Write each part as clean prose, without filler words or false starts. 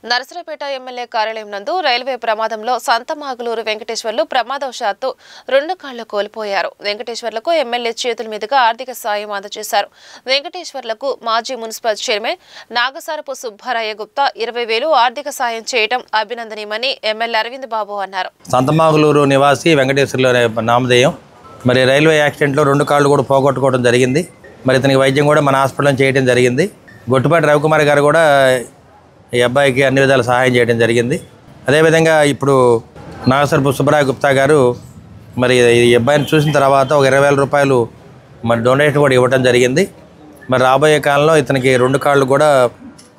Narasaraopet MLA కార్యాలయం నందు railway ప్రమాదంలో సంతమాగులూరు వెంకటేశ్వర్లు ప్రమాదవశాత్తు 2 కాళ్లు కోల్పోయారు. వెంకటేశ్వర్లకు ఎమ్మెల్యే చేతుల మీదుగా ఆర్థిక సాయం అందజేశారు. వెంకటేశ్వర్లకు మాజీ మున్సిపల్ చైర్మన్ నాగసారపు సుబ్బారాయ గుప్తా 20,000 ఆర్థిక సాయం చేయడం అభినందనీయమని ఎమ్మెల్యే అరవింద్ బాబు అన్నారు. సంతమాగులూరు నివాసి వెంకటేశ్వర్లు నామధేయం. మరి రైల్వే యాక్సిడెంట్లో 2 కాళ్ళు కూడా పోగొట్టుకోవడం జరిగింది. మరి ఇతనికి వైద్యం కూడా మన హాస్పిటల్లో చేయడం జరిగింది. గొట్టుపాటి రవికుమార్ గారు కూడా ఈ అబ్బాయికి అన్ని విధాలు సహాయం చేయడం జరిగింది. అదేవిధంగా ఇప్పుడు నాగసారపు సుబ్బారాయ గుప్తా గారు మరి ఈ అబ్బాయిని చూసిన తర్వాత ఒక 20,000 రూపాయలు మరి డొనేషన్ కూడా ఇవ్వడం జరిగింది. మరి రాబోయే కాలంలో ఇతనికి 2 కాళ్ళు కూడా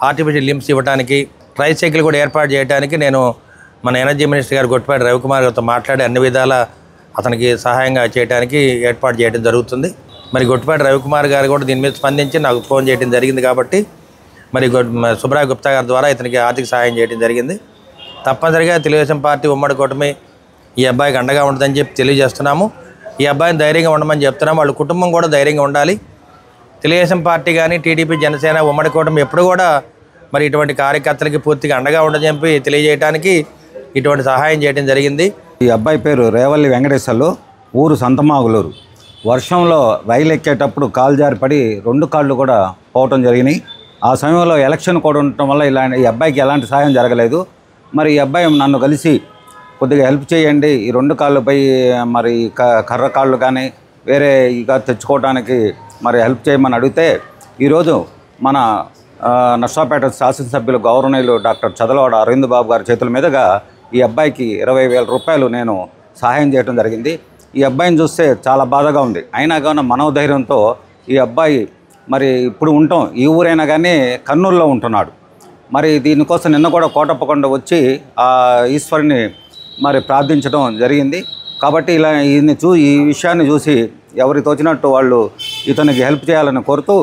ఆర్టిఫిషియల్ లింబ్స్ ఇవ్వడానికి ట్రైసైకిల్ కూడా ఏర్పాటు చేయడానికి నేను మన ఎనర్జీ మినిస్టర్ గారు గొట్టుపాటి రవికుమార్ గారితో మాట్లాడి అన్ని విధాల అతనికి సహాయంగా చేయడానికి ఏర్పాటు చేయడం జరుగుతుంది. మరి గొట్టుపాటి రవికుమార్ గారు కూడా దీని మీద స్పందించి నాకు ఫోన్ చేయడం జరిగింది. కాబట్టి మరి సుబ్బారాయ గుప్తా గారి ద్వారా ఇతనికి ఆర్థిక సహాయం చేయడం జరిగింది. తప్పనిసరిగా తెలుగుదేశం పార్టీ ఉమ్మడి కూటమి ఈ అబ్బాయికి అండగా ఉంటుందని చెప్పి తెలియజేస్తున్నాము. ఈ అబ్బాయిని ధైర్యంగా ఉండమని చెప్తున్నాము. వాళ్ళ కుటుంబం కూడా ధైర్యంగా ఉండాలి. తెలుగుదేశం పార్టీ కానీ టీడీపీ జనసేన ఉమ్మడి కూటమి ఎప్పుడు కూడా మరి ఇటువంటి కార్యకర్తలకి పూర్తిగా అండగా ఉండని చెప్పి తెలియజేయడానికి ఇటువంటి సహాయం చేయడం జరిగింది. ఈ అబ్బాయి పేరు రేవల్లి వెంకటేశ్వర్లు, ఊరు సంతమాగులూరు. వర్షంలో రైలు ఎక్కేటప్పుడు కాలు జారిపడి 2 కాళ్ళు కూడా పోవటం జరిగినాయి. ఆ సమయంలో ఎలక్షన్ కూడా ఉండటం వల్ల ఈ అబ్బాయికి ఎలాంటి సాయం జరగలేదు. మరి ఈ అబ్బాయి నన్ను కలిసి కొద్దిగా హెల్ప్ చేయండి, ఈ 2 కాళ్ళపై మరి కర్ర కాళ్ళు కానీ వేరే ఇక తెచ్చుకోవడానికి మరి హెల్ప్ చేయమని అడిగితే ఈరోజు మన నర్సాపేట శాసనసభ్యులు గౌరవనీయులు డాక్టర్ చదలవాడ అరవింద్ బాబు గారి చేతుల మీదుగా ఈ అబ్బాయికి 20,000 రూపాయలు నేను సహాయం చేయడం జరిగింది. ఈ అబ్బాయిని చూస్తే చాలా బాధగా ఉంది. అయినా కానీ మనోధైర్యంతో ఈ అబ్బాయి మరి ఇప్పుడు ఉంటాం ఈ ఊరైనా కానీ కర్నూలులో ఉంటున్నాడు. మరి దీనికోసం నిన్న కూడా కోటప్పకొండ వచ్చి ఆ ఈశ్వరుని మరి ప్రార్థించడం జరిగింది. కాబట్టి ఈ విషయాన్ని చూసి ఎవరికి తోచినట్టు వాళ్ళు ఇతనికి హెల్ప్ చేయాలని కోరుతూ